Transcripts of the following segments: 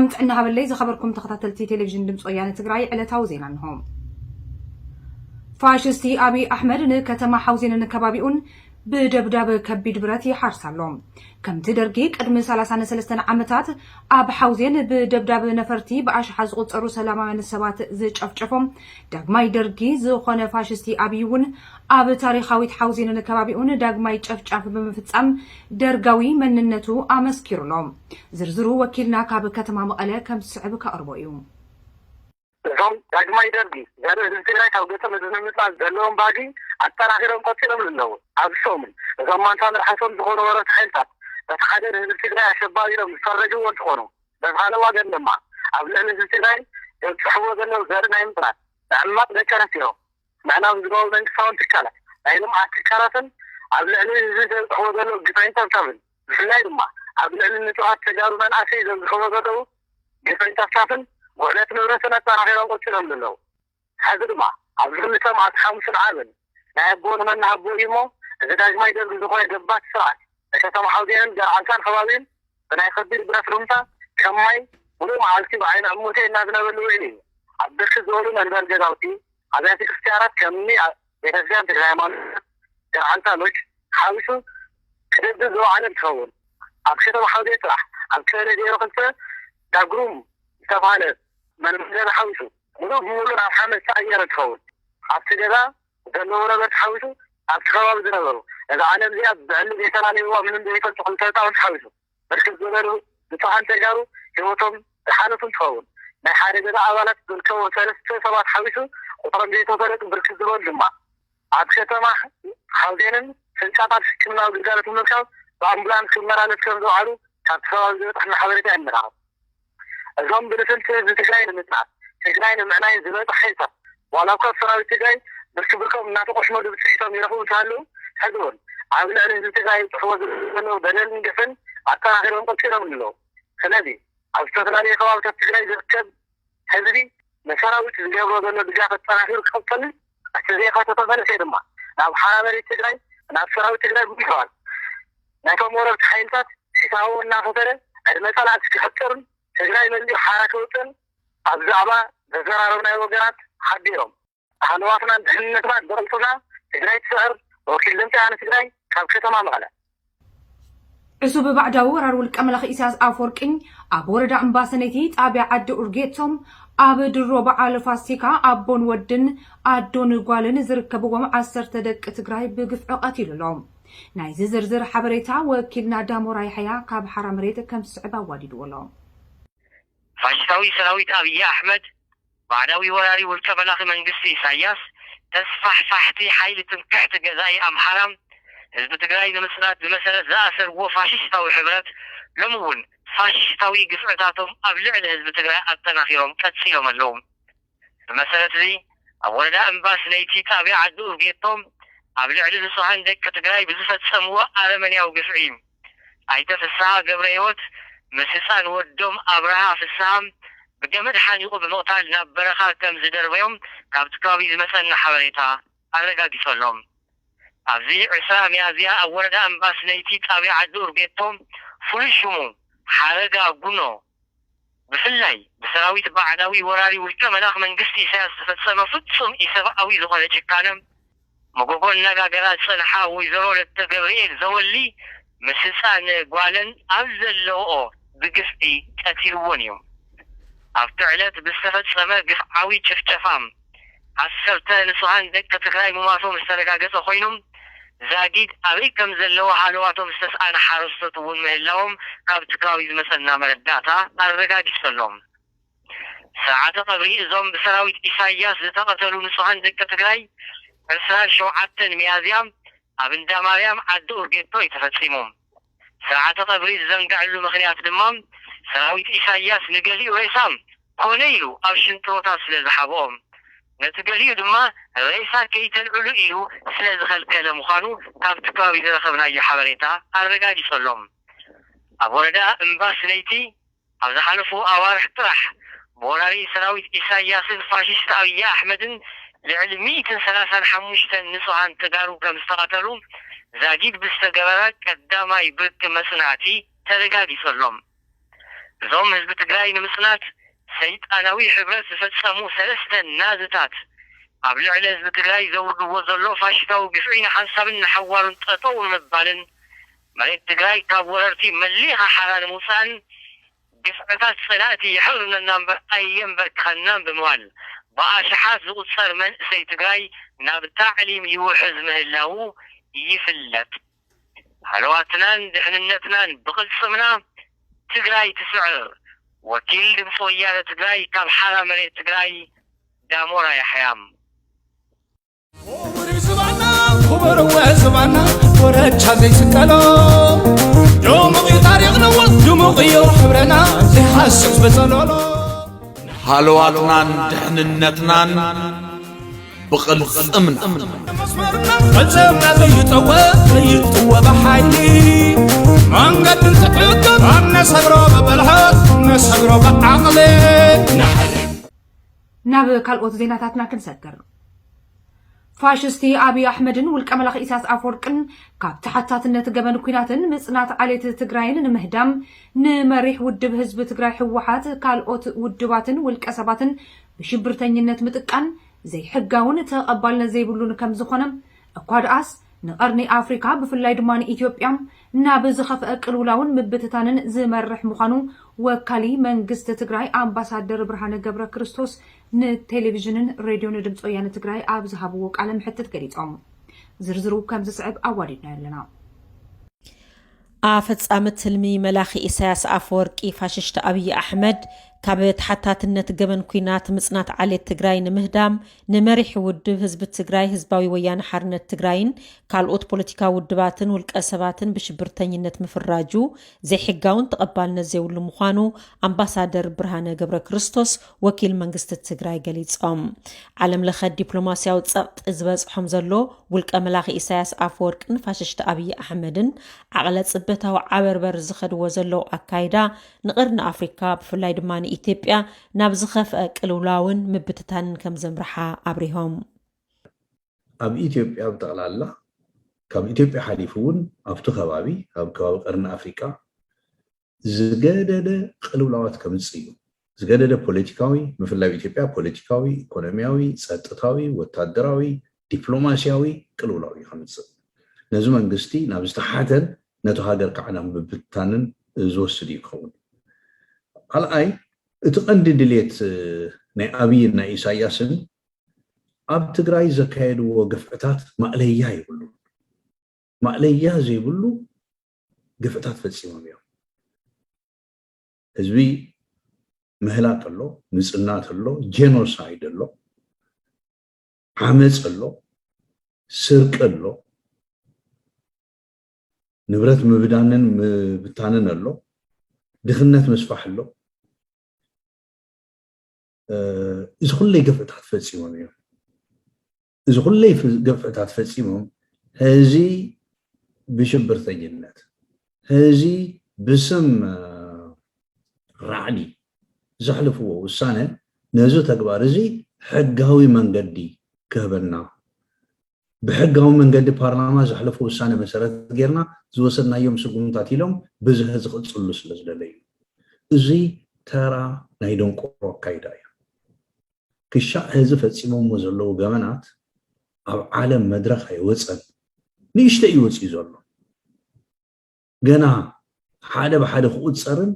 سلام تعنا هبلي خبركم تخطاتلتي تلفزيون دمص ويانة تግራይ ዕለታዊ ዜና እንሆም ፋሽስቲ አብይ አሕመድ ንከተማ ሐውዜንን ከባቢኡን ብደብዳቤ ከቢድ ብረት ይሓርሳሎም ከምቲ ደርጊ ቅድሚ 33 ዓመታት ኣብ ሐውዜን ብደብዳቤ ነፈርቲ ብኣሽሓ ዝቁፀሩ ሰላማውያን ሰባት ዝጨፍጨፎም ዳግማይ ደርጊ ዝኾነ ፋሽስቲ አብይውን ኣብ ታሪኻዊት ሐውዜንን ከባቢኡን ዳግማይ ጨፍጫፍ ብምፍጻም ደርጋዊ መንነቱ ኣመስኪሩሎም ዝርዝሩ ወኪልና ካብ ከተማ መቐለ ከም ዝስዕብ ከቅርቦ እዩ زم داغماي درغي زاد الزراعه كاوغته مدنمصا زلون باغي اطراخيرم قتلم لنو ابسوم زم مانتان حسن زخون ورت حيلታት በተሐደር الزراعه شبابيرم فرجوا وتخونو በኋላ ወገንማ አብለለ الزراعه ተጽፎ ዘለው ዘርና ይምጣት አማጥ ለከረሲሮ ማናው ዝጎል መንግስታውን ትካላ አይንም አትካራተን አብለለ ተጽፎ ዘለው ግፋይን ተጻፈን ስለላይ ድማ አብለለ ንጹሃት ተጋሩናን አሴ ዘንخو ዘለው ግፋይን ተጻፈን وقالت نورسنا تراخيرا قلتلهم لله حذرما عبدالله سمعت خمس عامل لا يبون من نحبو إيمو إذا داجما يدرق زخوة جبات سرعات إذا محاوذين جاء عنسان خوابين فنا يخبر براس رمتا كماي ولو معالتي بعين عموتي النازنا بالوعيني عبدالله زولون أنبال جداوتي عبدالله اختيارات كمي يتزيان تغيمان جاء عنسان وش حاوشو كدد زو عالم تخون عبشتا محاوذي تراح عبشتا ديرو خلصة داقروم تفعله من مدير حوشه ولو بيقولون على حمل سايرة تخون عبتجدا دلورة بتحوشه عبتخواب دلورة إذا أنا زياد بعلم بيتناني هو من بيت الحلتات أو تحوشه بركز دلورة بتوحن تجارو يوتهم حالتهم تخون ما حارة جدا أولاد بالكون ثلاثة سبعة حوشه وطرم جيتو ثلاثة بركز دلورة جمع عبتشتا ما حوزين سنشاطات كمنا وقالت الملكة وأمبلان كمنا نتكلم عارو عبتخواب دلورة احنا حواليتها عندنا الزم برسلت بتجاين المتنع تجاين معناه زبادة حيطة وعلى قد صار بتجاين بس بركم ناتقش مود بتحسهم يروحوا يسهلوا حدون عامل عليه بتجاين تحوز منه بدل من جفن حتى آخرهم قد كده من له خلادي أستاذ عليه قوام تجاين زكاب هذي مسارة وتجاوب ولا بجاه التراخير خلصني أستاذي خاطر تفعل شيء ما نعم حامل تجاين نافسها وتجاين بيخال ناكم ورا حيلتات حسابه النافذة المثال تكثرن تجاي من دي حركوتن أبزعبا بزرارنا وجرات حديرهم هنوافنا دهنتنا درلتنا تجاي تسعر وكلمت عن تجاي كابش تمام على عصوب بعد ورار والكمل خيساس أفوركين أبوردا أمباسنتي تابع عد أرجيتهم أبد الربع على فاستيكا أبون ودن أدون قالن زركبوا مع تدك تجاي بقف قتيل لهم نايز زرزر حبريتا وكلنا دامو رايحيا كاب حرام ريت كم صعبة وادي دولهم فاشتاوي سراويت أبي أحمد بعدوي وراري والكبلاخ من قصي إساياس تسفح فحتي حيلة تنكحت جزائي أم حرم حزب تقراي نمسرات بمسألة زاسر وفاشيستاوي حبرات لمون فاشيستاوي قصعتاتهم أبلع لحزب تقراي التناخيرهم تتسيهم اللوم بمسألة ذي أولا أنباس نيتي تابع عدو بيتهم أبلع للصحان دك تقراي بزفة سموة آلمانيا وقفعيم أيتا في الساعة قبريوت مسيسان ودوم أبرها في السام بجمد حانيقو بمقطع برخا كم زدر بيوم كابتكابي مثلا حواليتها أرقا بيصلهم أبزي عسام يازيا أولا أنباس نيتي تابع عدور بيتهم فلشمو حرقا قنو بفلاي بسراويت بعداوي وراري والكملاخ من قستي سياستفت سما فتسم إسابة أوي زغالة شكانم مقوقون نقا قراد صنحا ويزرول التقرير زولي مسيسان قوالن أبزل لوء بقفعي تأتيرونيوم أفتعلت بستفت سما قفعاوي تشفتفام عسرتا نسوهان دكة تقراي مماسو مسترقا قصة خوينهم زاقيد أريكم زلوا حالواتهم استسعان حارستطوون مهلهم كابتكاويز مثلنا مرداتا أرقا قصلهم ساعة طبري زوم بسراويت إساياس لتقتلوا نسوهان دكة تقراي أرسال شوعاتن ميازيام أبن داماريام عدو أرقيتو يتفتسيمون ساعة تبريز زنقع له مخنيات دمام سراويت إساياس نقليو ريسام كونيلو أو شنطروتا سلازحابهم نتقليو دما ريسا كيتن علو إلو سلازخل كلام خانو كابتكاوي ذرخبنا يحبريتا أرقاجي صلوم أبوردا انباس نيتي أبدا حلفو أوارح طرح بوراري سراويت إساياس الفاشيست أبي أحمدن لعلمية ثلاثة حموشتا نسوعان تقارو كمستقاتلو زاجيد بستقبارات قداما يبرك مسناتي ترقا بيصلهم زوم حزب تግራይ ንምጽናት ሰይጣናዊ ሕብረት ዝፈጸሙ ሰለስተ ናዝታት ኣብ ልዕሊ ህዝቢ ትግራይ ዘውርድዎ ዘሎ ፋሽስታዊ ግፍዒን ሓንሳብን ሓዋሩን ጠጠው ንምባልን መሬት ትግራይ ካብ ወረርቲ መሊኻ ሓራን ምውሳን ግፍዕታት ጽላእቲ ይሕርነና እምበር ኣየንበርክኸናን ብምባል ብኣሽሓት ዝቁጸር መንእሰይ ትግራይ ናብ ታዕሊም ይውሕዝ ምህላው ይፍለጥ። ሃለዋትናን ድሕንነትናን ብቕልጽምና ትግራይ ትስዕር። ወኪል ድምፂ ወያነ ትግራይ ካብ ሓራ መሬት ትግራይ ዳሞራ ያሕያም خبر وزبانا ورد شادي سكالو دموغي تاريخ نول دموغي وحبرنا زي حاسس بزلولو هالواتنا دحننتنا بقلصمنا قلزمنا زي يطوى بحايلي منقد نتقلقم نسهرو ببلحات نسهرو بعقلي ናብ ካልኦት ዜናታትና ክንሰግር ፋሽስቲ አብይ አሕመድን ውልቀ መላኽ ኢሳያስ አፈወርቅን ካብ ተሓታትነት ገበን ኩናትን ምጽናት ዓሌት ትግራይን ንምህዳም ንመሪሕ ውድብ ህዝቢ ትግራይ ህወሓት ካልኦት ውድባትን ውልቀ ሰባትን ብሽብርተኝነት ምጥቃን ዘይሕጋውን ተቐባልነት ዘይብሉን ከም ዝኾነም እኳ ደኣስ ንቐርኒ ኣፍሪካ ብፍላይ ድማ ንኢትዮጵያ ናብ ዝኸፍአ ቅልውላውን ምብትታንን ዝመርሕ ምዃኑ ወካሊ መንግስቲ ትግራይ ኣምባሳደር ብርሃነ ገብረ ክርስቶስ ንቴሌቪዥንን ሬድዮን ድምፂ ወያነ ትግራይ ኣብ ዝሃብዎ ቃለ ምሕትት ገሊፆም ዝርዝሩ ከም ዝስዕብ ኣዋዲድና ኣለና። ኣፈጻምት ህልሚ መላኺ ኢሳያስ አፈወርቂ ፋሽስት አብይ አሕመድ ካብ ተሓታትነት ገበን ኩናት ምጽናት ዓሌት ትግራይ ንምህዳም ንመሪሕ ውድብ ህዝቢ ትግራይ ህዝባዊ ወያነ ሓርነት ትግራይን ካልኦት ፖለቲካ ውድባትን ውልቀ ሰባትን ብሽብርተኝነት ምፍራጁ ዘይሕጋውን ተቐባልነት ዘይብሉ ምዃኑ ኣምባሳደር ብርሃነ ገብረ ክርስቶስ ወኪል መንግስቲ ትግራይ ገሊፆም። ዓለም ለኸ ዲፕሎማስያዊ ጸቕጢ ዝበጽሖም ዘሎ ውልቀ መላኺ ኢሳያስ አፈወርቅን ፋሽስት አብይ አሕመድን ዓቕለ ጽበታዊ ዓበርበር ዝኸድዎ ዘለዉ ኣካይዳ ንቕርኒ ኣፍሪካ ብፍላይ ድማ ኢትዮጵያ ናብ ዝኸፍአ ቅልውላውን ምብትታንን ከም ዘምርሓ ኣብሪሆም ኣብ ኢትዮጵያ ብጠቕላላ ካብ ኢትዮጵያ ሓሊፉ እውን ኣብቲ ከባቢ ኣብ ከባቢ ቀርኒ ኣፍሪካ ዝገደደ ቅልውላዋት ከምፅእ እዩ። ዝገደደ ፖለቲካዊ ብፍላይ ኢትዮጵያ ፖለቲካዊ፣ ኢኮኖሚያዊ፣ ጸጥታዊ፣ ወታደራዊ፣ ዲፕሎማሲያዊ ቅልውላው እዩ ከምፅእ። ነዚ መንግስቲ ናብ ዝተሓተን ነቲ ሃገር ከዓ ናብ ምብትታንን ዝወስድ እዩ ክኸውን። ካልኣይ እቲ ቀንዲ ድሌት ናይ ኣብይን ናይ ኢሳያስን ኣብ ትግራይ ዘካየድዎ ገፍዕታት ማዕለያ ይብሉ ማዕለያ ዘይብሉ ገፍዕታት ፈፂሞም እዮም። ህዝቢ ምህላክ ኣሎ፣ ምጽናት ኣሎ፣ ጄኖሳይድ ኣሎ፣ ዓመፅ ኣሎ፣ ስርቅ ኣሎ፣ ንብረት ምብዳንን ምብታንን ኣሎ፣ ድኽነት ምስፋሕ ኣሎ። እዚ ኩለይ ገፍዕታት ፈፂሞም እዮም። እዚ ኩለይ ገፍዕታት ፈፂሞም ህዚ ብሽብርተኝነት ህዚ ብስም ራዕዲ ዘሕልፍዎ ውሳነ ነዚ ተግባር እዚ ሕጋዊ መንገዲ ክህበና ብሕጋዊ መንገዲ ፓርላማ ዘሕልፎ ውሳነ መሰረት ጌርና ዝወሰድናዮም ስጉምታት ኢሎም ብዝሕ ዝቕፅሉ ስለ ዝደለዩ እዚ ተራ ናይ ደንቆሮ ኣካይዳ እዩ። ክሻዕ ህዚ ፈፂሞሞ ዘለዉ ገመናት ኣብ ዓለም መድረኽ ኣይወፀን። ንእሽተ እዩ ወፂኡ ዘሎ ገና ሓደ ብሓደ ክቁፀርን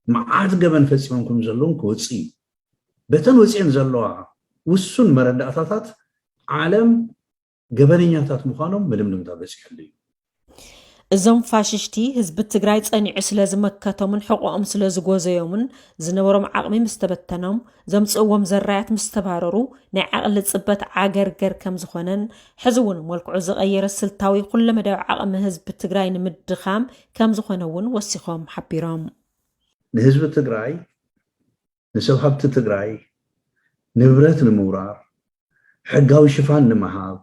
መዓት ገበን ፈፂሞም ከም ዘለዎም ክወፅእ እዩ። በተን ወፂአን ዘለዋ ውሱን መረዳእታታት ዓለም ገበነኛታት ምዃኖም ምልምልምታ በፂሕሉ እዩ። እዞም ፋሽስቲ ህዝቢ ትግራይ ጸኒዑ ስለ ዝመከቶምን ሕቆኦም ስለ ዝጎዘዮምን ዝነበሮም ዓቕሚ ምስ ተበተኖም ዘምጽእዎም ዘራያት ምስ ተባረሩ ናይ ዓቕሊ ጽበት ዓገርገር ከም ዝኾነን ሕዚ እውን መልክዑ ዝቐየረ ስልታዊ ኩለ መዳዊ ዓቕሚ ህዝቢ ትግራይ ንምድኻም ከም ዝኾነ እውን ወሲኾም ሓቢሮም። ንህዝቢ ትግራይ ንሰብ ሃብቲ ትግራይ ንብረት ንምውራር ሕጋዊ ሽፋን ንምሃብ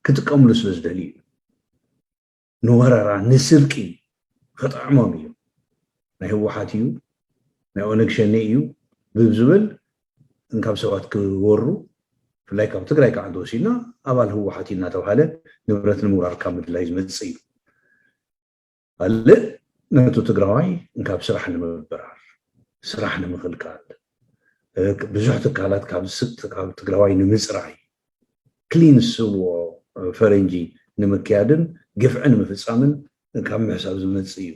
ክጥቀምሉ ስለ ዝደልዩ ንወረራ ንስርቂ ክጥዕሞም እዩ። ናይ ህወሓት እዩ ናይ ኦነግ ሸኔ እዩ ብዝብል እንካብ ሰባት ክወሩ ብፍላይ ካብ ትግራይ ከዓ እንተወሲድና ኣባል ህወሓት እናተባሃለ ንብረት ንምውራር ካብ ምድላይ ዝመፅእ እዩ። ካልእ ነቱ ትግራዋይ እንካብ ስራሕ ንምብራር سرحنا مخلكال بزحت كالات كاب تقراوي نمزرعي كلين سو فرنجي نمكيادن قفعن مفصامن كاب محساب زمصيو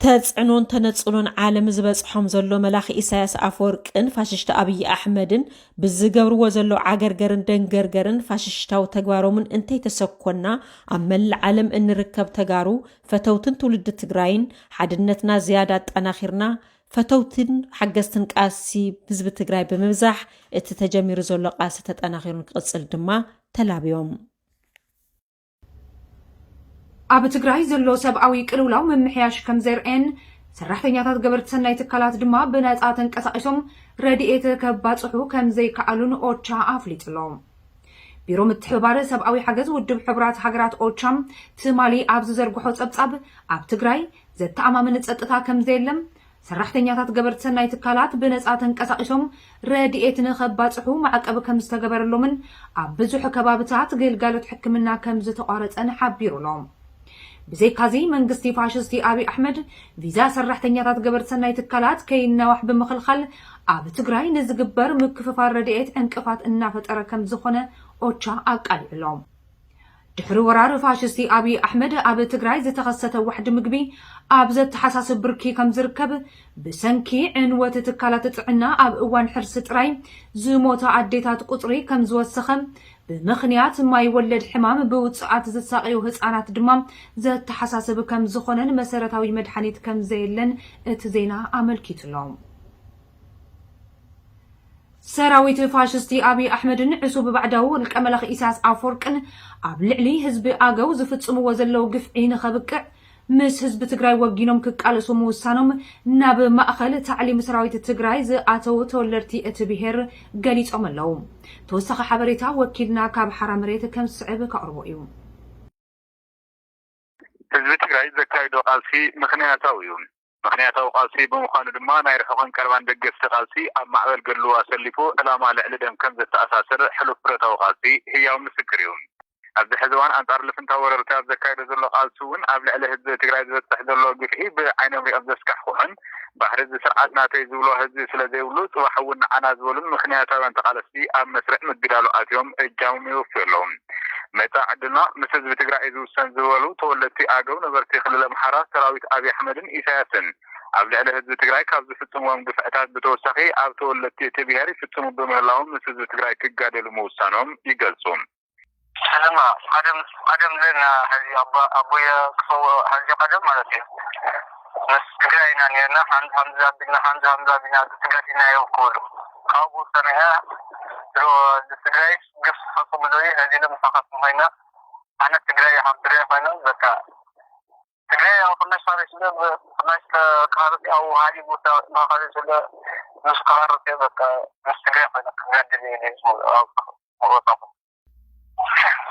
تጽዕኖን ተነጽሎን ዓለም ዝበጽሖም ዘሎ መላኺ ኢሳያስ አፈወርቅን ፋሽስት አብይ አሕመድን ብዝገብርዎ ዘሎ ዓገርገርን ደንገርገርን ፋሽስታው ተግባሮምን እንተይ ተሰኮና ኣብ መላእ ዓለም እንርከብ ተጋሩ ፈተውትን ትውልድ ትግራይን ሓድነትና ዝያዳ ጠናኺርና ፈተውትን ሓገስትን ቃሲ ህዝቢ ትግራይ ብምብዛሕ እቲ ተጀሚሩ ዘሎ ቃሲ ተጠናኺሩን ክቅጽል ድማ ተላብዮም ኣብ ትግራይ ዘሎ ሰብኣዊ ቅልውላው መምሕያሽ ከም ዘርኤን ሰራሕተኛታት ገበርቲ ሰናይ ትካላት ድማ ብነጻ ተንቀሳቒሶም ረድኤት ከባጽሑ ከም ዘይከኣሉን ኦቻ ኣፍሊጥሎም ቢሮ ምትሕብባር ሰብኣዊ ሓገዝ ውድብ ሕብራት ሃገራት ኦቻም ትማሊ ኣብ ዝዘርግሖ ጸብጻብ ኣብ ትግራይ ዘተኣማምን ጸጥታ ከም ዘየለም ሰራሕተኛታት ገበርቲ ሰናይ ትካላት ብነጻ ተንቀሳቒሶም ረድኤት ንኸባጽሑ ማዕቀብ ከም ዝተገበረሎምን ኣብ ብዙሕ ከባብታት ግልጋሎት ሕክምና ከም ዝተቋረጸን ሓቢሩሎም بزيكازي منغستي فاشستي أبي أحمد فيزا سرحتنيات قبرت سناي تكالات كي نواح بمخلخل أب تقراي نزقبر مكففار رديت انكفات النافت أركم زخونة أوتشا أقال لهم دحرو ورار فاشستي أبي أحمد أب تقراي زتغسط واحد مقبي أب زت حساس بركي كم زركب بسنكي عنوة تكالات تعنا أب اوان حرس تراي زموتا عديتات قطري كم زوسخم بمخنيات ما يولد حمام بوصعات زساقي وهصانات دمام زتحساسب كم زخونن مسارتاوي مدحنيت كم زيلن اتزينا املكيتلهم سراويت فاشستي ابي احمد عصوب بعدو القملخ اساس افورقن اب لعلي حزب اغو زفصمو زلو غفعين خبقع مس حزب تግራይ ወጊኖም ክቃለሱ መውሳኖም ናብ ማእኸል تعليم سراويت تግራይ ዝኣተው ተወለድቲ እቲ ብሄር ገሊጾም ኣለው ተወሳኺ ሓበሬታ ወኪልና ካብ ሓራ መሬት ከም ስዕብ ከቅርቦ እዩ ህዝብ ትግራይ ዘካይዶ ቃልሲ ምክንያታዊ እዩ ምክንያታዊ ቃልሲ ብምዃኑ ድማ ናይ ርሕቐን ቀርባን ደገፍቲ ቃልሲ ኣብ ማዕበል ገሉ ኣሰሊፉ ዕላማ ልዕሊ ደም ከም ዝተኣሳሰር ሕሉፍ ብረታዊ ቃልሲ ህያው ምስክር እዩ ኣብ ዝሕዝዋን ኣንጻር ልፍንታ ወረርቲ ኣብ ዘካይዶ ዘሎ ቃልሲ እውን ኣብ ልዕሊ ህዝቢ ትግራይ ዝበፅሕ ዘሎ ግፍዒ ብዓይኖም ሪኦም ዘስካሕ ክኾን ባሕሪ ስርዓት ናተይ ዝብሎ ህዝቢ ስለ ዘይብሉ ፅባሕ እውን ንዓና ዝበሉን ምክንያታውያን ተቃለስቲ ኣብ መስርዕ ምግዳሉ ኣትዮም እጃሞም ይወፍዩ ኣለዉ መጻዕ ዕድልና ምስ ህዝቢ ትግራይ ዝውሰን ዝበሉ ተወለድቲ ኣገው ነበርቲ ክልል ኣምሓራ ሰራዊት ኣብይ ኣሕመድን ኢሳያስን ኣብ ልዕሊ ህዝቢ ትግራይ ካብ ዝፍፅምዎም ግፍዕታት ብተወሳኺ ኣብ ተወለድቲ እቲ ብሄር ይፍፅሙ ብምህላዎም ምስ ህዝቢ ትግራይ ክጋደሉ ምውሳኖም ይገልጹ سلام قدم لنا هذه أبويا كفو هذه قدم مالتي بس تقرأنا نيرنا حمزة بنا تقرأنا يوكل أبو سنة لو تقرأي قف خصم ذي هذه لم تخص مهنا أنا تقرأي هم تقرأي فينا ذكا تقرأي أو قناش هذا شيء قناش كهرباء أو هذه بوتا ما هذا شيء مش كهرباء ذكا مش تقرأي فينا قدرني اسمه أو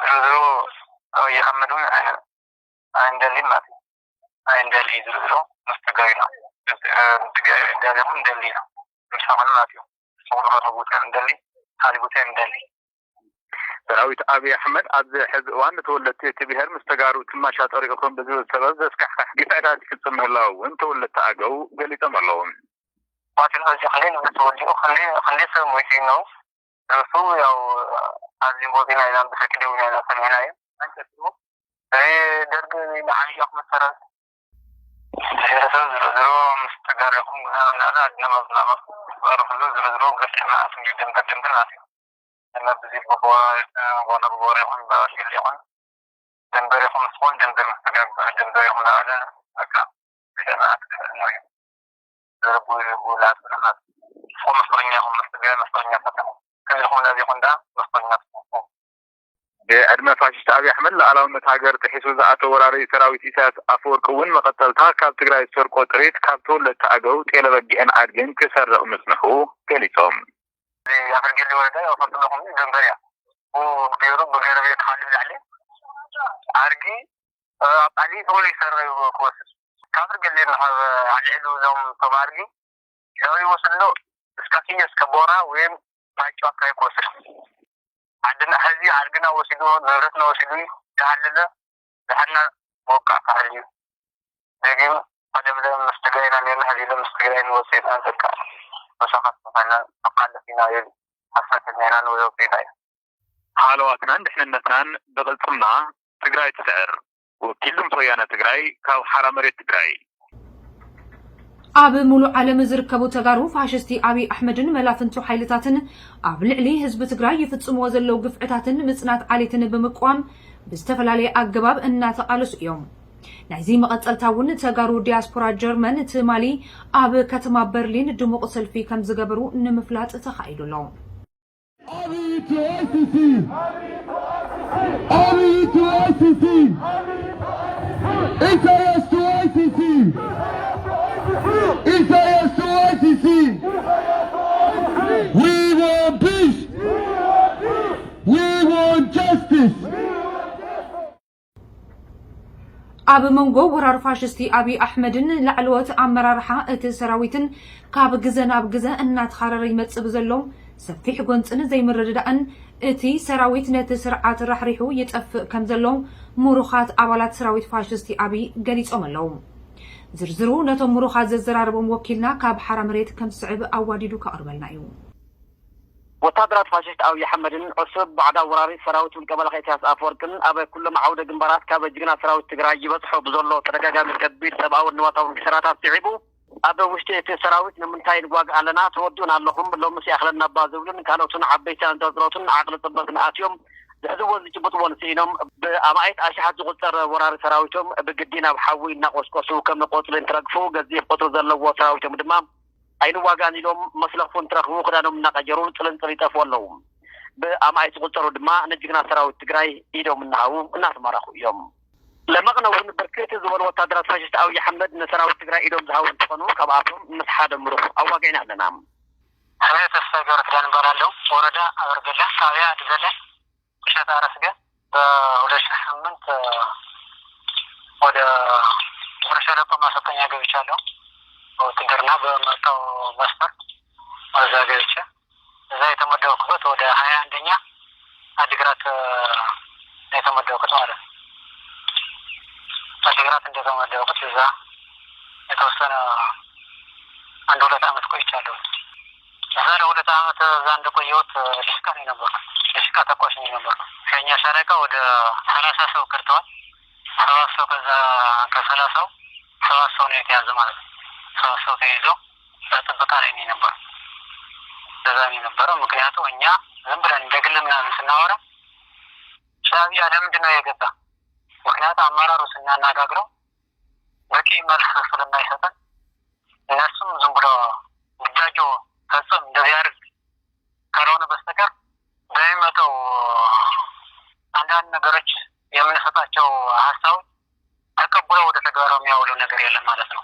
زرو يحمدون عند اللي ما في عند اللي زرو مستقينا دالهم دلينا مش عملنا فيه صورة ربوت عند اللي هذه بوت عند اللي سراويت أبي أحمد عبد حزب وان تولدت تبهر مستقارو تماشى طريقكم بذل السبب زسكح قطعات في السمه الله وانت ولدت أجو قالي تمرلون باطل هذا خلينا نتوجه خلي سمويتينو رسول أو عزيم بودينا إلى بخكده وإلى سمعنا أنت تروح درب معي أحمد سراج زرو مستقركم أنا نما رفضوا زرو قفل ما أسمع جدا قدم دلاتي أنا بزيد بقوا وانا بقوا ريحون باشي ريحون دنبر يحون سخون دنبر دنبر يحون على أكا إذا ما أكتب المهم زربوا يقولات برنات سخون مصرين يحون مصرين فتح كم يحون الذي يحون دا مصرين فتح بأدمى فاشست أبي أحمد لعلاومة هاجر تحسو زعاتو وراري سراويت إساس أفورك وين مقتلتها كاب تقرأي سرقو تريد كاب تولد تأقو تيلا بقيان عادقين كسر أمسنخو كاليتهم أفرق اللي ولده وفضل لهم جنبريا وبيرب بغير بيت خالد عليه عارقي علي هو اللي يسر كوسس كافر قال لي علي علو زوم طبارقي لو يوصل له اسكاكين اسكابورا وين ما يتوقع كوسس عندنا هذه عرقنا وسيدو نورتنا وسيدو تحلل لحنا موقع فعلي لكن قدم لهم مستقرين أن ينهي لهم مستقرين وصيت أنتك وشخص مثلا أقل فينا يلي حسنة الهينان ويوقينا حالواتنا نحن النتنان بغلطنا تقرأي تسعر وكلهم طويانا تقرأي كاو حرامري تقرأي ኣብ ሙሉእ ዓለም ዝርከቡ ተጋሩ ፋሽስቲ አብይ አሕመድን መላፍንቱ ሓይልታትን ኣብ ልዕሊ ህዝቢ ትግራይ ይፍጽምዎ ዘለው ግፍዕታትን ምጽናት ዓሌትን ብምቋም ብዝተፈላለየ ኣገባብ እናተቃለሱ እዮም። ናይዚ መቐፀልታ እውን ተጋሩ ዲያስፖራ ጀርመን ትማሊ ኣብ ከተማ በርሊን ድሙቕ ሰልፊ ከም ዝገበሩ ንምፍላጥ ተኻይዱሎ። We want peace. We want justice. ኣብ መንጎ ወራር ፋሽስቲ አብይ አሕመድን ላዕለወት ኣመራርሓ እቲ ሰራዊትን ካብ ግዘ ናብ ግዘ እናተኻረረ ይመጽእ ብዘሎም ሰፊሕ ጎንፅን ዘይምርድዳእን እቲ ሰራዊት ነቲ ስርዓት ራሕሪሑ ይጠፍእ ከም ዘሎም ሙሩኻት ኣባላት ሰራዊት ፋሽስቲ አብይ ገሊጾም ኣለዉ። ዝርዝሩ ነቶም ሙሩኻት ዘዘራርቦም ወኪልና ካብ ሓራ መሬት ከም ዝስዕብ ኣዋዲዱ ከቕርበልና እዩ። ወታደራት ፋሽስት አብይ አሕመድን ዕሱብ ባዕዳ ወራሪ ሰራዊት ውልቀ ኢሳያስ አፈወርቅን ኣብ ኩሎም ዓውደ ግንባራት ካብ ጅግና ሰራዊት ትግራይ ይበጽሑ ብዘሎ ተደጋጋሚ ከቢድ ሰብኣዊ ንዋታዊ ክስራታት ሲዒቡ ኣብ ውሽጢ እቲ ሰራዊት ንምንታይ ንዋግእ ኣለና ትወድኡን ኣለኹም ሎሚ ሲኣኽለና ባ ዝብሉን ካልኦትን ዓበይቲ አንጠልጥሎትን ዓቕሊ ጥበትን ኣትዮም ዝሕዝዎ ዝጭብጥዎን ስኢኖም ብኣማኢት ኣሽሓት ዝቁፀር ወራሪ ሰራዊቶም ብግዲ ናብ ሓዊ እናቆስቆሱ ከም ቆፅሊ እንትረግፉ ገዚፍ ቁፅሪ ዘለዎ ሰራዊቶም ድማ ኣይንዋጋን ኢሎም መስለኹን ትረኽቡ ክዳኖም እናቀየሩ ፅልንፅል ይጠፍኡ ኣለዉ። ብኣማኢት ዝቁፀሩ ድማ ንጅግና ሰራዊት ትግራይ ኢዶም እናሃቡ እናተማረኹ እዮም። ለመቕነውን ብርክት ዝበሉ ወታደራት ፋሽስት አብይ አሕመድ ንሰራዊት ትግራይ ኢዶም ዝሃቡ እንትኾኑ ካብኣቶም ምስ ሓደ ምሩኽ ኣዋጊዕና ኣለና። أنا تستاجر كان برالو وردا أرجلا ساوية أدزلا كشات أرسجة ولا شحمنت ولا ورشة لقمة سطنية جويشالو وتقرنا بمرتو مستر وزاجيشة زي تمدو كبت ودا هاي عندنا أدقرات زي تمدو كتوارا أدقرات عند تمدو كتزا يتوصلنا عند ولا تعمل كويشالو ዛሬ 2 ዓመት ዛንደ ቆየሁት። ሽካኔ ነበር ሽካ ተቆሽ ነበር ከኛ ሻለቃ ወደ 30 ሰው ከርተዋል። 7 ሰው ከዛ ከ30ው 7 ሰው ነው የተያዘ ማለት ነው። 7 ሰው ተይዞ በጥበቃ ላይ ነበር። ዘዛኔ ነበር ምክንያቱም እኛ ዝም ብለን እንደግልና ስናወራ ሻዕቢያ ለምንድን ነው የገባ ምክንያቱም አመራሩ ስናናጋግረው በቂ መልስ ስለማይሰጠን እነሱም ዝም ብሎ ጉዳጆ ከሰም እንደዚያር ካልሆነ በስተቀር በሚመጣው አንዳንድ ነገሮች የምንሰጣቸው ሀሳብ ተቀብለው ወደ ተግባራዊ የሚያውሉ ነገር የለም ማለት ነው።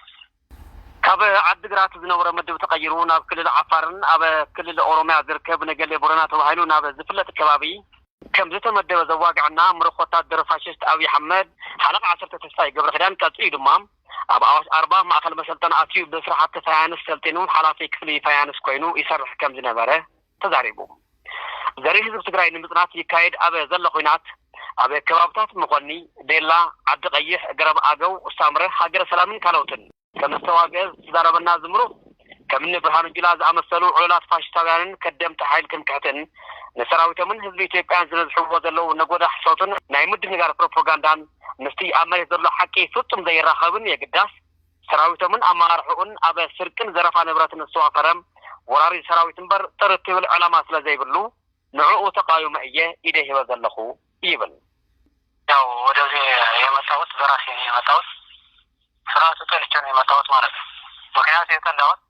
ካብ ዓዲግራት ዝነበረ ምድብ ተቀይሩ ናብ ክልል ዓፋርን ኣብ ክልል ኦሮሚያ ዝርከብ ነገሌ ቦረና ተባሂሉ ናብ ዝፍለጥ ከባቢ ከም ዝተመደበ ዘዋግዕና ምሩኽ ወታደር ፋሽስት አብይ አሕመድ ሓለቃ 10 ተስፋይ ገብረ ኪዳን ቀጽዩ ድማ ኣብ ኣዋሽ 40 ማእከል መሰልጠን ኣትዩ ብስራሕቲ ፋያንስ ሰልጢኑ ሓላፊ ክፍሊ ፋያንስ ኮይኑ ይሰርሕ ከም ዝነበረ ተዛሪቡ ዘሪ ህዝቢ ትግራይ ንምጽናት ይካየድ ኣብ ዘሎ ኩናት ኣብ ከባቢታት መኾኒ ቤላ ዓዲ ቀይሕ ገረብ ኣገው ሳምረ ሃገረ ሰላምን ካልኦትን ከም ዝተዋግዕ ዝዛረበና ዝምሩ ከምኒ ብርሃኑ ጁላ ዝኣመሰሉ ዕሉላት ፋሽስታውያንን ከደምቲ ሓይል ክንክሕትን ንሰራዊቶምን ህዝቢ ኢትዮጵያን ዝነዝሕዎ ዘለው ነጎዳ ሕሶትን ናይ ምድንጋር ፕሮፓጋንዳን ምስቲ ኣብ መሬት ዘሎ ሓቂ ፍጹም ዘይራኸብን የግዳስ ሰራዊቶምን ኣመራርሑን ኣብ ስርቅን ዘረፋ ንብረትን ዝተዋፈረም ወራሪ ሰራዊት እምበር ጥርት ይብል ዕላማ ስለ ዘይብሉ ንዕኡ ተቃዊመ እየ ኢደ ሂበ ዘለኹ ይብል። ያው ወደዚህ የመጣሁት በራሴ ነው የመጣሁት ስርዓቱ ጠልቼ ነው የመጣሁት ማለት ነው። ምክንያቱም የጠላሁት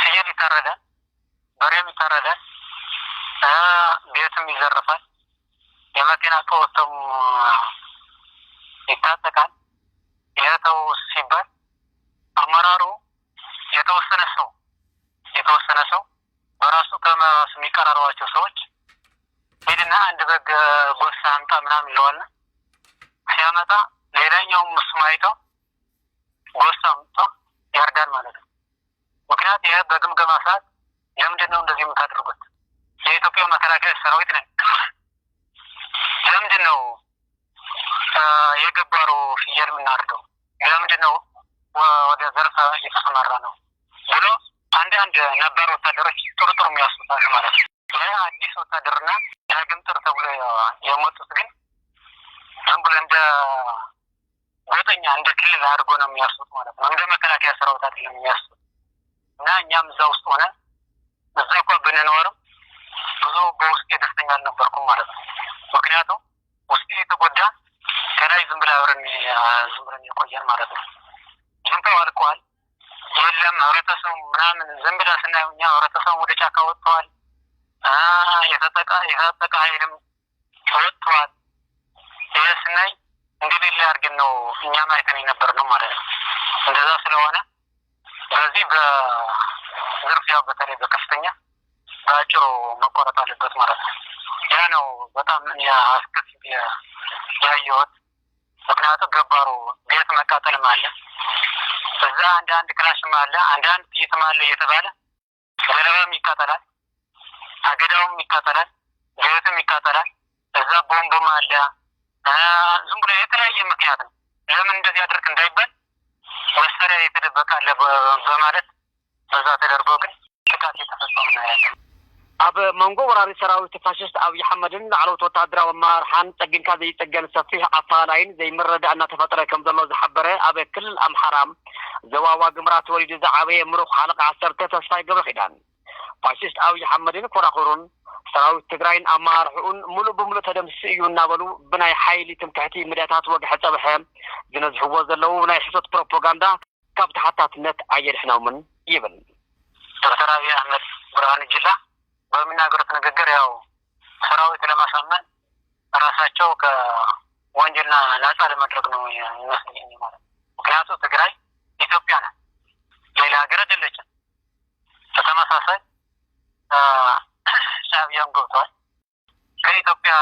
ፍየል ይታረዳል፣ በሬም ይታረዳል፣ ቤትም ይዘረፋል፣ የመኪና ከወተም ይታጠቃል። ይሄው ሲባል አመራሩ የተወሰነ ሰው በራሱ ከመራሱ የሚቀራረባቸው ሰዎች ሄድና አንድ በግ ጎሳ አምጣ ምናምን ይለዋል። ሲያመጣ ሌላኛው መስማይተው ጎሳ አምጣ ያርዳል ማለት ነው። ምክንያቱም ይሄ በግምገማ ሰዓት ለምንድን ነው እንደዚህ የምታደርጉት? የኢትዮጵያ መከላከያ ሰራዊት ነን። ለምንድን ነው የገባሩ ፍየል የምናርደው? ለምንድን ነው ወደ ዘርፍ እየተሰማራ ነው ብሎ አንዳንድ ነባር ወታደሮች ጥሩ የሚያስቡታል ማለት ነው። አዲስ ወታደርና ዳግም ጥር ተብሎ የሞቱት ግን ዝም ብሎ እንደ ጎጠኛ እንደ ክልል አድርጎ ነው የሚያስቡት ማለት ነው። እንደ መከላከያ ሰራዊት አይደለም የሚያስቡት እና እኛም እዛ ውስጥ ሆነ እዛ እኮ ብንኖርም ብዙ በውስጤ ደስተኛ አልነበርኩም ማለት ነው። ምክንያቱም ውስጤ የተጎዳ ከላይ ዝም ብለን የቆየን ማለት ነው። ጅንታው አልቀዋል። የለም ህብረተሰቡ ምናምን ዝም ብለን ስናየው እኛ ህብረተሰቡ ወደ ጫካ ወጥተዋል። የተጠቃ ኃይልም ወጥተዋል። ይህ ስናይ እንግዲህ ሊያርግን ነው እኛ ማየትን የነበር ነው ማለት ነው። እንደዛ ስለሆነ በዚህ በዝርፊያው በተለይ በከፍተኛ በአጭሩ መቆረጥ አለበት ማለት ነው። ያ ነው በጣም አስከፊ ያየሁት። ምክንያቱም ገባሩ ቤት መቃጠልም አለ፣ እዛ አንዳንድ ክላሽም አለ፣ አንዳንድ ጥይትም አለ እየተባለ ገለባም ይቃጠላል፣ አገዳውም ይቃጠላል፣ ቤትም ይቃጠላል፣ እዛ ቦምብም አለ። ዝም ብሎ የተለያየ ምክንያት ነው ለምን እንደዚህ አድርግ እንዳይባል መሳሪያ የተደበቀ አለ በማለት በዛ ተደርጎ ግን ጥቃት የተፈጸመ ነው ያለው። ኣብ መንጎ ወራሪ ሰራዊት ፋሽስት አብይ አሕመድን ላዕለዎት ወታደራዊ አመራርሓን ፀጊንካ ዘይፀገን ሰፊሕ ኣፈላላይን ዘይምርዳእ እናተፈጠረ ከም ዘሎ ዝሓበረ ኣብ ክልል ኣምሓራ ዘዋዋ ግምራ ተወሊዱ ዝዓበየ ምሩኽ ሓለቃ 10 ተስፋይ ገብረ ኪዳን ፋሽስት አብይ አሕመድን ኮራኹሩን ሰራዊት ትግራይን ኣመራርሑን ሙሉእ ብምሉእ ተደምስስ እዩ እናበሉ ብናይ ሓይሊ ትምክሕቲ ሚድያታት ወግሒ ፀብሐ ዝነዝሕዎ ዘለው ናይ ሕቶት ፕሮፓጋንዳ ካብ ተሓታትነት ኣየድሕኖምን ይብል ዶክተር አብይ አሕመድ ብርሃኑ ጅላ በሚናገሩት ንግግር ያው ሰራዊት ለማሳመን ራሳቸው ከወንጀልና ነጻ ለማድረግ ነው የሚመስለኝ ማለት ነው። ምክንያቱም ትግራይ ኢትዮጵያ ናት፣ ሌላ ሀገር አይደለችም። በተመሳሳይ ሻዕቢያም ገብቷል። ከኢትዮጵያ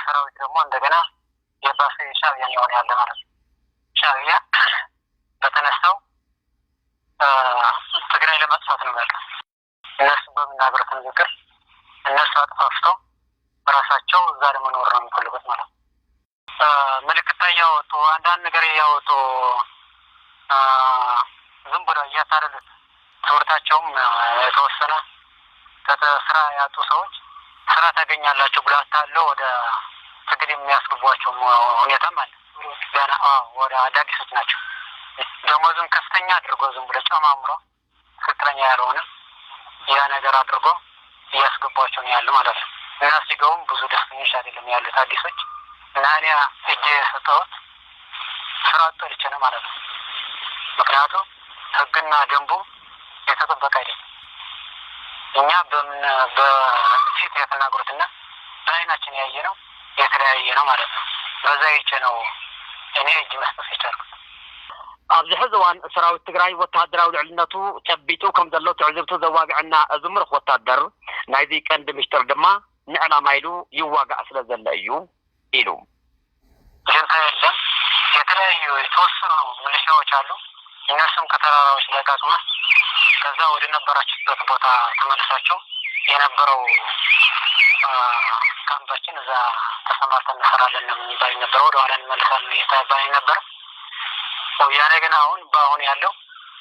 ሰራዊት ደግሞ እንደገና የባሰ ሻዕቢያ የሆነ ያለ ማለት ነው። ሻዕቢያ በተነሳው ትግራይ ለማጥፋት ነው ማለት ነው። እነሱ በሚናገሩት ንግግር እነሱ አጥፋፍተው ራሳቸው እዛ ለመኖር ነው የሚፈልጉት ማለት ነው። ምልክት እያወጡ አንዳንድ ነገር እያወጡ ዝም ብለው እያታለሉት ትምህርታቸውም የተወሰነ ስራ ያጡ ሰዎች ስራ ታገኛላችሁ ብሎ አታለው ወደ ትግል የሚያስገቧቸው ሁኔታም አለ። ገና ወደ አዳዲሶች ናቸው። ደሞዝም ከፍተኛ አድርጎ ዝም ብሎ ጨማምሮ ትክክለኛ ያልሆነ ያ ነገር አድርጎ እያስገቧቸው ነው ያሉ ማለት ነው። እና ሲገቡም ብዙ ደስተኞች አይደለም ያሉት አዲሶች። እና እኔ እጄ የሰጠሁት ስራ አጥቼ ነው ማለት ነው። ምክንያቱም ህግና ደንቡ የተጠበቀ አይደለም። እኛ በፊት የተናገሩትና በአይናችን ያየ ነው የተለያየ ነው ማለት ነው። በዛ ይቼ ነው እኔ እጅ መስጠት የቻልኩት። ኣብዚ ሕዚ እዋን ሰራዊት ትግራይ ወታደራዊ ልዕልነቱ ጨቢጡ ከም ዘሎ ትዕዝብቱ ዘዋግዕና እዚ ምሩኽ ወታደር ናይዚ ቀንዲ ምስጢር ድማ ንዕላማ ኢሉ ይዋጋእ ስለ ዘለ እዩ ኢሉ ጀንታ የለም። የተለያዩ የተወሰኑ ሚሊሻዎች አሉ። እነሱም ከተራራዎች ለቃቅማ ከዛ ወደ ነበራችሁበት ቦታ ተመልሳቸው የነበረው ካምፓችን እዛ ተሰማርተን እንሰራለን ነው የሚባል ነበር። ወደ ኋላ እንመልሳለን እየተባለ ነበር። ወያኔ ግን በአሁን ያለው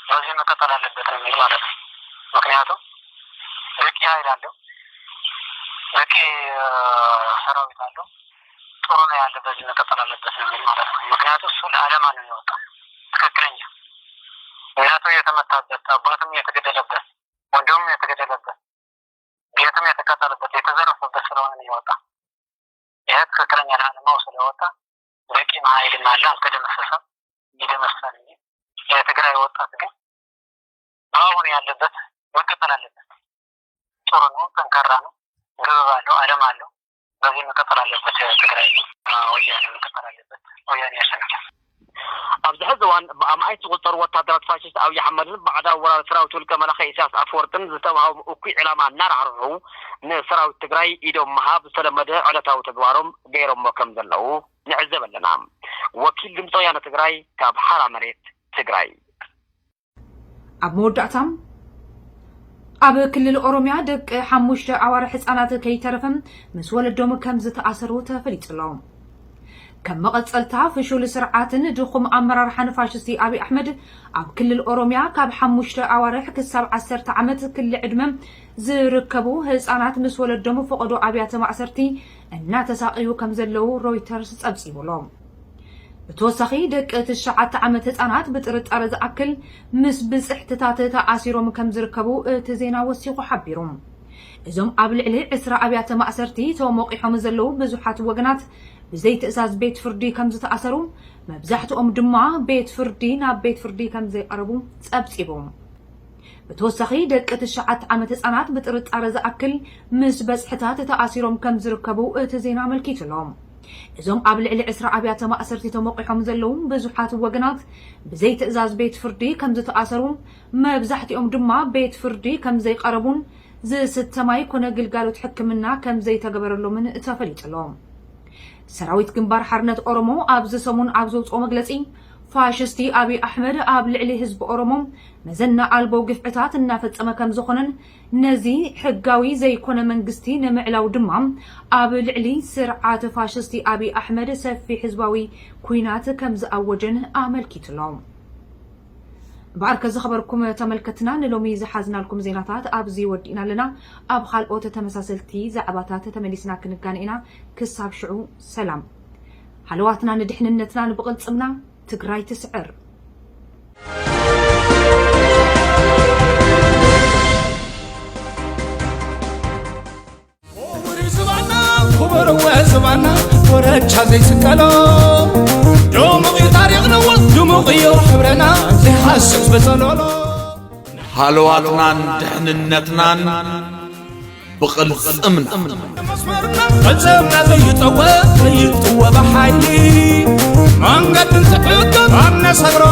በዚህ መቀጠል አለበት ነው የሚል ማለት ነው። ምክንያቱም በቂ ኃይል አለው፣ በቂ ሰራዊት አለው፣ ጥሩ ነው ያለ በዚህ መቀጠል አለበት ነው የሚል ማለት ነው። ምክንያቱም እሱ ለዓላማ ነው የወጣ ትክክለኛ እናቱ የተመታበት፣ አባቱም የተገደለበት፣ ወንድሙም የተገደለበት፣ ቤትም የተቃጠለበት፣ የተዘረፈበት ስለሆነ ነው የወጣ። ይህ ትክክለኛ ለዓላማው ስለወጣ በቂ ኃይልም አለ፣ አልተደመሰሰም። ይደመሳል እንጂ የትግራይ ወጣት ግን አሁን ያለበት መቀጠል አለበት። ጥሩ ነው፣ ጠንካራ ነው፣ ግብ አለው፣ ዓላማ አለው። በዚህ መቀጠል አለበት። ትግራይ ወያኔ መቀጠል አለበት። ወያኔ ያሸንፋል። ኣብዚ ሕዚ እዋን ብኣማይ ዝቁፀሩ ወታደራት ፋሽስት አብይ አሕመድን ባዕዳዊ ወራሪ ሰራዊት ውልቀ መላኸ ኢሳያስ አፈወርቅን ዝተባሃቡ እኩይ ዕላማ እናራርሑ ንሰራዊት ትግራይ ኢዶም ምሃብ ዝተለመደ ዕለታዊ ተግባሮም ገይሮሞ ከም ዘለው ንዕዘብ ኣለና። ወኪል ድምፂ ወያነ ትግራይ ካብ ሓራ መሬት ትግራይ። ኣብ መወዳእታ ኣብ ክልል ኦሮሚያ ደቂ 5 ኣዋርሕ ህፃናት ከይተረፈም ምስ ወለዶም ከም ዝተኣሰሩ ተፈሊጡ ኣሎ። كم مقصلتا فشول سرعاتن دخم أمرار حنفاشستي أبي أحمد أب كل الأوروميا كاب حموشتا أوارح كساب 10 عمت كل عدمم زركبو هزانات مسول الدمو فقدو أبيات معسرتي أننا تساقيو كم زلو رويترز أبسيبو لهم بتوسخي دك تشعات عمت هزانات بترد أرز أكل مس بزحتتات تأسيروم كم زركبو تزينا وسيقو حبيروم إزوم قبل علي عسرا أبيات معسرتي تو موقعهم زلو بزوحات وقنات بزي تأساس بيت فردي كم زتأثروا مبزحتهم دماء بيت فردي ناب بيت فردي كم زي قربوا تأبسيبهم بتوسخي دقة الشعات عمت أسانات بترد أرز أكل مس بزحتات تأثيرهم كم زركبوا تزينا ملكيت لهم إزوم قبل علي عسرا أبيات معسرتي تو موقعهم زلو بزوحات وقنات بزي تأساس بيت فردي كم زتأثروا مبزحتهم دماء بيت فردي كم زي قربون زي ستماي كنا قلقالو تحكمنا كم زي تقبرلو من تفليت لهم سراويت جنبار حرنت أورمو أبز سمون أبزوت أمجلسي فاشستي أبي أحمد أب لعلي حزب أورمو مزنا ألبو قفعتات النافذ أما كم زخنن نزي حقاوي زي كون منقستي نمعلاو دمام أب لعلي سرعات فاشستي أبي أحمد سفي حزباوي كوينات كم زأوجن أعمل كيتلوم بارك خبركم تملكتنا نلومي زحزنا لكم زيناتات أبزي ودينا لنا أب خالقوت تمساسلتي زعباتات تمليسنا كنقانئنا كساب شعو سلام حلواتنا ندحننتنا نبقل صمنا تقراي تسعر خبر وزبانا ورجع زي سكالو دموغي تاريخنا ودموغي وحبرنا زي حاسس بزلولو حلواتنا دحننتنا بقل صمنا قلزمنا زي طوى بحيلي ما نقد نسحق عنا صبرو